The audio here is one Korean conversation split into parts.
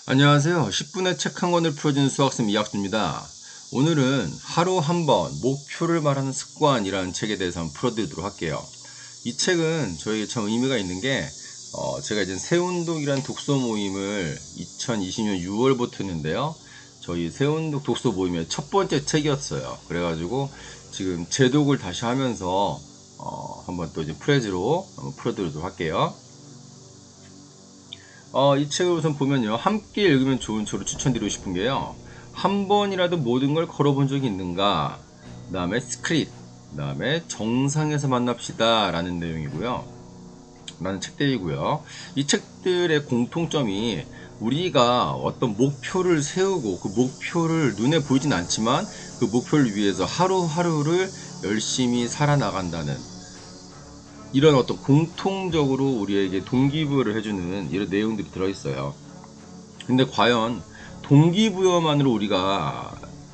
안녕하세요. 10분에 책 한 권을 풀어주는 수학쌤 이학수입니다. 오늘은 하루 한 번 목표를 말하는 습관이라는 책에 대해서 한번 풀어드리도록 할게요. 이 책은 저에게 참 의미가 있는 게 제가 이제 새운독이라는 독서 모임을 2020년 6월부터 했는데요. 저희 새운독 독서 모임의 첫 번째 책이었어요. 그래가지고 지금 재독을 다시 하면서 한번 또 이제 프레즈로 한번 풀어드리도록 할게요. 이 책을 우선 보면요. 함께 읽으면 좋은 저를 추천드리고 싶은 게요. 한 번이라도 모든 걸 걸어본 적이 있는가? 그 다음에 스크립, 그 다음에 정상에서 만납시다 라는 내용이고요. 라는 책들이고요. 이 책들의 공통점이 우리가 어떤 목표를 세우고 그 목표를 눈에 보이진 않지만 그 목표를 위해서 하루하루를 열심히 살아나간다는 이런 어떤 공통적으로 우리에게 동기부여를 해주는 이런 내용들이 들어있어요. 근데 과연 동기부여만으로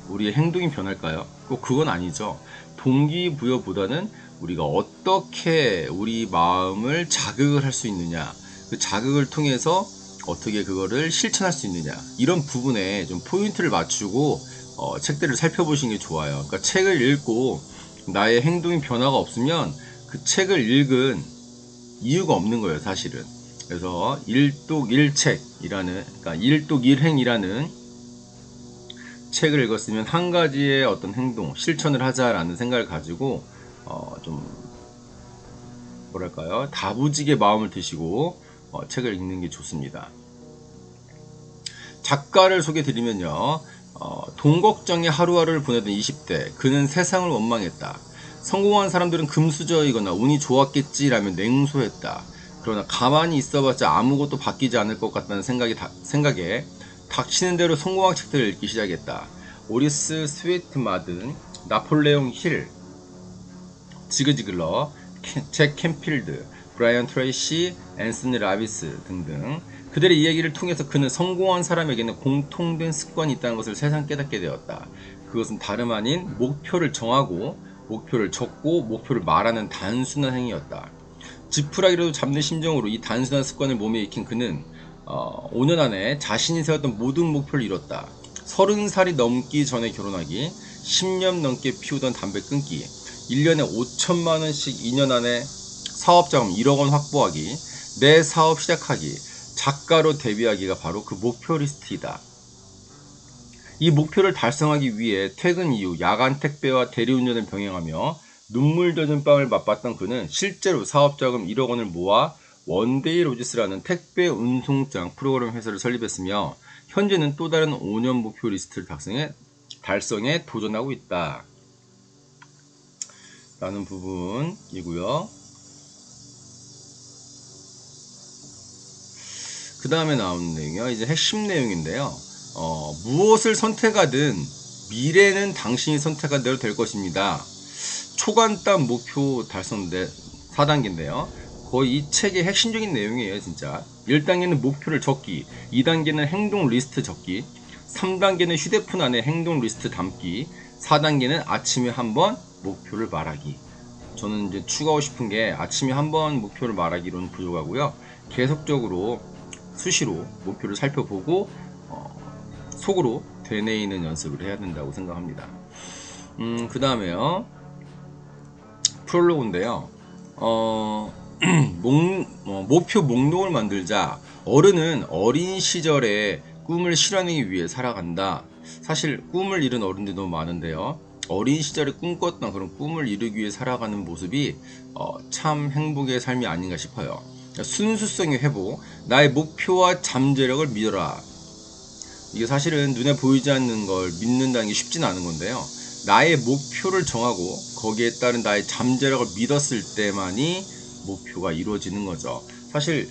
우리의 행동이 변할까요? 꼭 그건 아니죠. 동기부여보다는 우리가 어떻게 우리 마음을 자극을 할 수 있느냐, 그 자극을 통해서 어떻게 그거를 실천할 수 있느냐, 이런 부분에 좀 포인트를 맞추고 책들을 살펴보시는 게 좋아요. 그러니까 책을 읽고 나의 행동이 변화가 없으면 그 책을 읽은 이유가 없는 거예요, 사실은. 그래서 일독일책이라는, 그러니까 일독일행이라는 책을 읽었으면 한 가지의 어떤 행동, 실천을 하자라는 생각을 가지고 좀 뭐랄까요, 다부지게 마음을 드시고 책을 읽는 게 좋습니다. 작가를 소개드리면요, 돈 걱정에 하루하루를 보내던 20대, 그는 세상을 원망했다. 성공한 사람들은 금수저이거나 운이 좋았겠지라며 냉소했다. 그러나 가만히 있어봤자 아무것도 바뀌지 않을 것 같다는 생각에 닥치는 대로 성공학 책들을 읽기 시작했다. 오리스 스위트마든, 나폴레옹 힐, 지그지글러, 잭 캠필드, 브라이언 트레이시, 앤서니 라비스 등등 그들의 이야기를 통해서 그는 성공한 사람에게는 공통된 습관이 있다는 것을 새삼 깨닫게 되었다. 그것은 다름 아닌 목표를 정하고 목표를 적고 목표를 말하는 단순한 행위였다. 지푸라기라도 잡는 심정으로 이 단순한 습관을 몸에 익힌 그는 5년 안에 자신이 세웠던 모든 목표를 이뤘다. 30살이 넘기 전에 결혼하기, 10년 넘게 피우던 담배 끊기, 1년에 5천만원씩 2년 안에 사업자금 1억원 확보하기, 내 사업 시작하기, 작가로 데뷔하기가 바로 그 목표 리스트이다. 이 목표를 달성하기 위해 퇴근 이후 야간 택배와 대리운전을 병행하며 눈물 젖은 빵을 맛봤던 그는 실제로 사업자금 1억원을 모아 원데이 로지스라는 택배 운송장 프로그램 회사를 설립했으며 현재는 또 다른 5년 목표 리스트를 달성에 도전하고 있다. 라는 부분이고요. 그 다음에 나오는 내용이요. 이제 핵심 내용인데요. 무엇을 선택하든 미래는 당신이 선택한 대로 될 것입니다. 초간단 목표 달성대 4단계인데요. 거의 이 책의 핵심적인 내용이에요, 진짜. 1단계는 목표를 적기, 2단계는 행동 리스트 적기, 3단계는 휴대폰 안에 행동 리스트 담기, 4단계는 아침에 한번 목표를 말하기. 저는 이제 추가하고 싶은 게 아침에 한번 목표를 말하기로는 부족하고요. 계속적으로 수시로 목표를 살펴보고 속으로 되뇌이는 연습을 해야 된다고 생각합니다. 그 다음에요. 프롤로그인데요. 목표 목록을 만들자. 어른은 어린 시절에 꿈을 실현하기 위해 살아간다. 사실 꿈을 이룬 어른들이 너무 많은데요. 어린 시절에 꿈꿨던 그런 꿈을 이루기 위해 살아가는 모습이 참 행복의 삶이 아닌가 싶어요. 순수성의 회복, 나의 목표와 잠재력을 믿어라. 이게 사실은 눈에 보이지 않는 걸 믿는다는 게 쉽진 않은 건데요. 나의 목표를 정하고 거기에 따른 나의 잠재력을 믿었을 때만이 목표가 이루어지는 거죠. 사실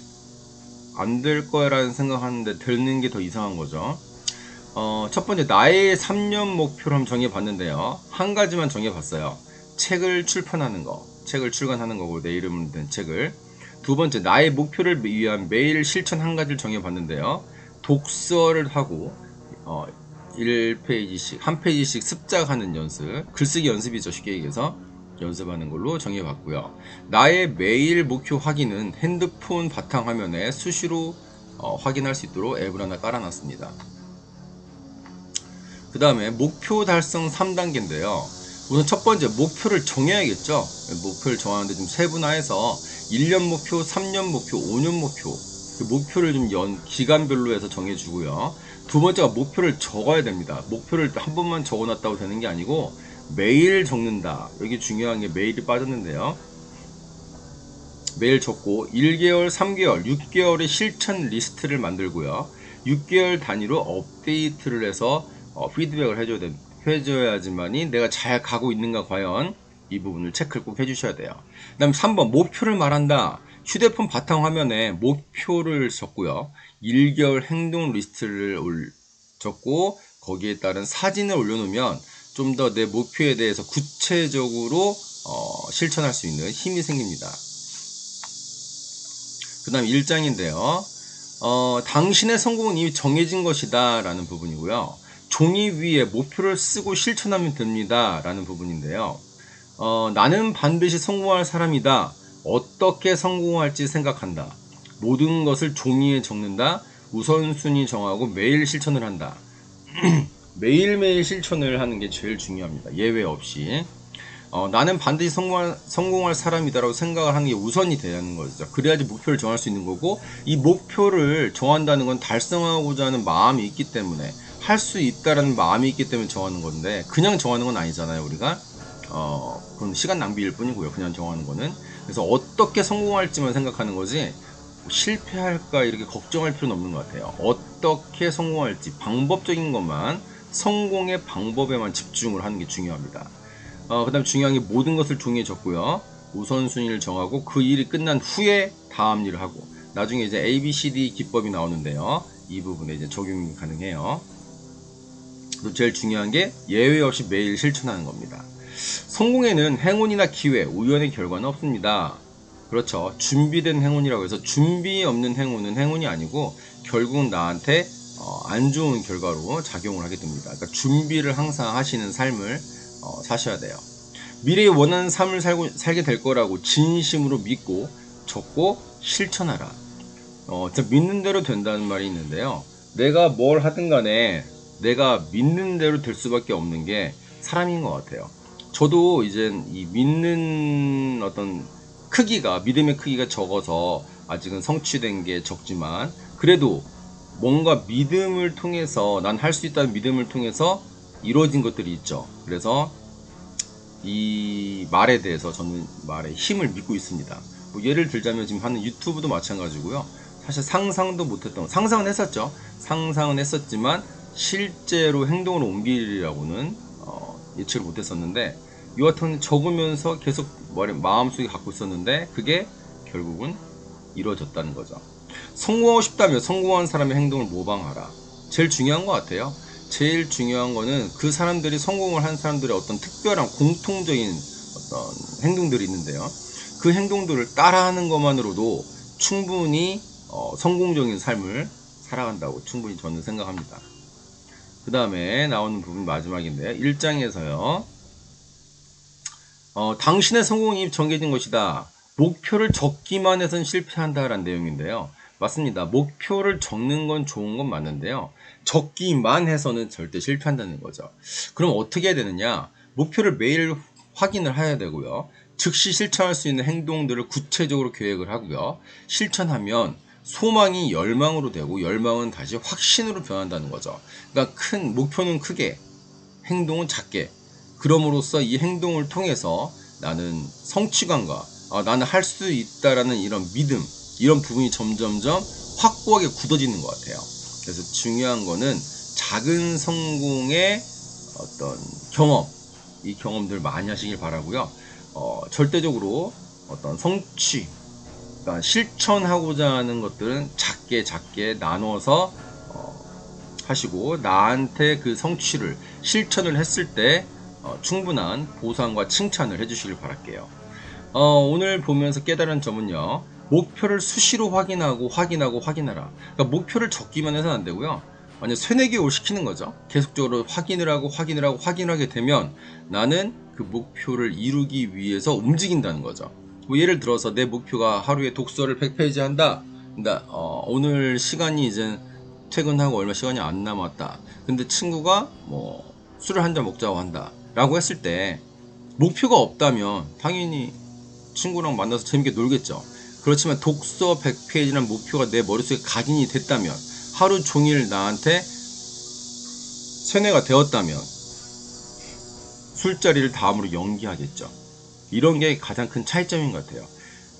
안 될 거라는 생각하는데 되는 게 더 이상한 거죠. 첫 번째, 나의 3년 목표를 한번 정해봤는데요. 한 가지만 정해봤어요. 책을 출판하는 거, 책을 출간하는 거고 내 이름을 된 책을. 두 번째, 나의 목표를 위한 매일 실천 한 가지를 정해봤는데요. 독서를 하고 1페이지씩, 한 페이지씩 습작하는 연습, 글쓰기 연습이죠, 쉽게 얘기해서 연습하는 걸로 정해봤고요. 나의 매일 목표 확인은 핸드폰 바탕화면에 수시로 확인할 수 있도록 앱을 하나 깔아놨습니다. 그 다음에 목표 달성 3단계인데요. 우선 첫 번째 목표를 정해야겠죠. 목표를 정하는데 좀 세분화해서 1년 목표, 3년 목표, 5년 목표, 그 목표를 좀 기간별로 해서 정해주고요. 두 번째가 목표를 적어야 됩니다. 목표를 한 번만 적어놨다고 되는 게 아니고 매일 적는다. 여기 중요한 게 매일이 빠졌는데요. 매일 적고 1개월, 3개월, 6개월의 실천 리스트를 만들고요. 6개월 단위로 업데이트를 해서 피드백을 해줘야지만이 내가 잘 가고 있는가 과연 이 부분을 체크를 꼭 해주셔야 돼요. 그 다음 3번 목표를 말한다. 휴대폰 바탕화면에 목표를 적고요. 1개월 행동 리스트를 적고 거기에 따른 사진을 올려놓으면 좀 더 내 목표에 대해서 구체적으로 실천할 수 있는 힘이 생깁니다. 그 다음 1장인데요. 당신의 성공은 이미 정해진 것이다 라는 부분이고요. 종이 위에 목표를 쓰고 실천하면 됩니다 라는 부분인데요. 나는 반드시 성공할 사람이다. 어떻게 성공할지 생각한다. 모든 것을 종이에 적는다. 우선순위 정하고 매일 실천을 한다. 매일매일 실천을 하는 게 제일 중요합니다. 예외 없이. 나는 반드시 성공할 사람이다라고 생각을 하는 게 우선이 되는 거죠. 그래야지 목표를 정할 수 있는 거고, 이 목표를 정한다는 건 달성하고자 하는 마음이 있기 때문에, 할 수 있다라는 마음이 있기 때문에 정하는 건데, 그냥 정하는 건 아니잖아요, 우리가. 그건 시간 낭비일 뿐이고요, 그냥 정하는 거는. 그래서 어떻게 성공할지만 생각하는 거지, 실패할까 이렇게 걱정할 필요는 없는 것 같아요. 어떻게 성공할지, 방법적인 것만, 성공의 방법에만 집중을 하는 게 중요합니다. 그 다음 중요한 게 모든 것을 종이에 적고요. 우선순위를 정하고 그 일이 끝난 후에 다음 일을 하고, 나중에 이제 ABCD 기법이 나오는데요. 이 부분에 이제 적용이 가능해요. 또 제일 중요한 게 예외 없이 매일 실천하는 겁니다. 성공에는 행운이나 기회, 우연의 결과는 없습니다. 그렇죠. 준비된 행운이라고 해서 준비 없는 행운은 행운이 아니고 결국은 나한테 안 좋은 결과로 작용을 하게 됩니다. 그러니까 준비를 항상 하시는 삶을 사셔야 돼요. 미래에 원하는 삶을 살게 될 거라고 진심으로 믿고 적고 실천하라. 믿는 대로 된다는 말이 있는데요. 내가 뭘 하든 간에 내가 믿는 대로 될 수밖에 없는 게 사람인 것 같아요. 저도 이제 이 믿는 어떤 크기가, 믿음의 크기가 적어서 아직은 성취된 게 적지만, 그래도 뭔가 믿음을 통해서, 난 할 수 있다는 믿음을 통해서 이루어진 것들이 있죠. 그래서 이 말에 대해서 저는 말에 힘을 믿고 있습니다. 뭐 예를 들자면 지금 하는 유튜브도 마찬가지고요. 사실 상상도 못했던, 상상은 했었죠. 상상은 했었지만 실제로 행동으로 옮기리라고는 예측을 못했었는데, 이 같은 적으면서 계속 마음속에 갖고 있었는데 그게 결국은 이루어졌다는 거죠. 성공하고 싶다면 성공한 사람의 행동을 모방하라. 제일 중요한 것 같아요. 제일 중요한 거는 그 사람들이 성공을 한 사람들의 어떤 특별한 공통적인 어떤 행동들이 있는데요. 그 행동들을 따라하는 것만으로도 충분히 성공적인 삶을 살아간다고 충분히 저는 생각합니다. 그 다음에 나오는 부분 마지막인데요. 1장에서요. 당신의 성공이 정해진 것이다. 목표를 적기만 해서는 실패한다 라는 내용인데요. 맞습니다. 목표를 적는 건 좋은 건 맞는데요. 적기만 해서는 절대 실패한다는 거죠. 그럼 어떻게 해야 되느냐? 목표를 매일 확인을 해야 되고요. 즉시 실천할 수 있는 행동들을 구체적으로 계획을 하고요. 실천하면 소망이 열망으로 되고 열망은 다시 확신으로 변한다는 거죠. 그러니까 큰 목표는 크게, 행동은 작게. 그럼으로써 이 행동을 통해서 나는 성취감과 나는 할 수 있다라는 이런 믿음, 이런 부분이 점점점 확고하게 굳어지는 것 같아요. 그래서 중요한 거는 작은 성공의 어떤 경험, 이 경험들 많이 하시길 바라고요. 절대적으로 어떤 성취, 그러니까 실천하고자 하는 것들은 작게 나눠서 하시고, 나한테 그 성취를 실천을 했을 때 충분한 보상과 칭찬을 해주시길 바랄게요. 오늘 보면서 깨달은 점은요. 목표를 수시로 확인하라. 그러니까 목표를 적기만 해서는 안 되고요. 완전 쇠뇌기를 시키는 거죠. 계속적으로 확인을 하게 되면 나는 그 목표를 이루기 위해서 움직인다는 거죠. 뭐 예를 들어서 내 목표가 하루에 독서를 100페이지 한다. 근데 오늘 시간이 이제 퇴근하고 얼마 시간이 안 남았다. 근데 친구가 뭐 술을 한 잔 먹자고 한다 라고 했을 때 목표가 없다면 당연히 친구랑 만나서 재밌게 놀겠죠. 그렇지만 독서 100페이지라는 목표가 내 머릿속에 각인이 됐다면, 하루 종일 나한테 세뇌가 되었다면 술자리를 다음으로 연기하겠죠. 이런 게 가장 큰 차이점인 것 같아요.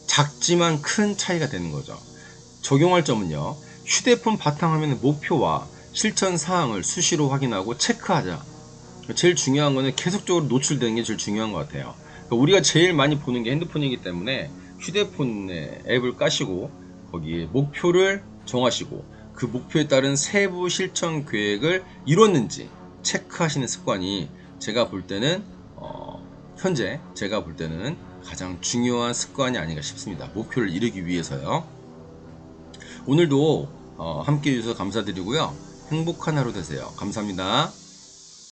작지만 큰 차이가 되는 거죠. 적용할 점은요, 휴대폰 바탕화면의 목표와 실천 사항을 수시로 확인하고 체크하자. 제일 중요한 거는 계속적으로 노출되는 게 제일 중요한 것 같아요. 우리가 제일 많이 보는 게 핸드폰이기 때문에 휴대폰에 앱을 까시고 거기에 목표를 정하시고 그 목표에 따른 세부 실천 계획을 이뤘는지 체크하시는 습관이 제가 볼 때는 현재 제가 볼 때는 가장 중요한 습관이 아닌가 싶습니다. 목표를 이루기 위해서요. 오늘도 함께 해주셔서 감사드리고요. 행복한 하루 되세요. 감사합니다.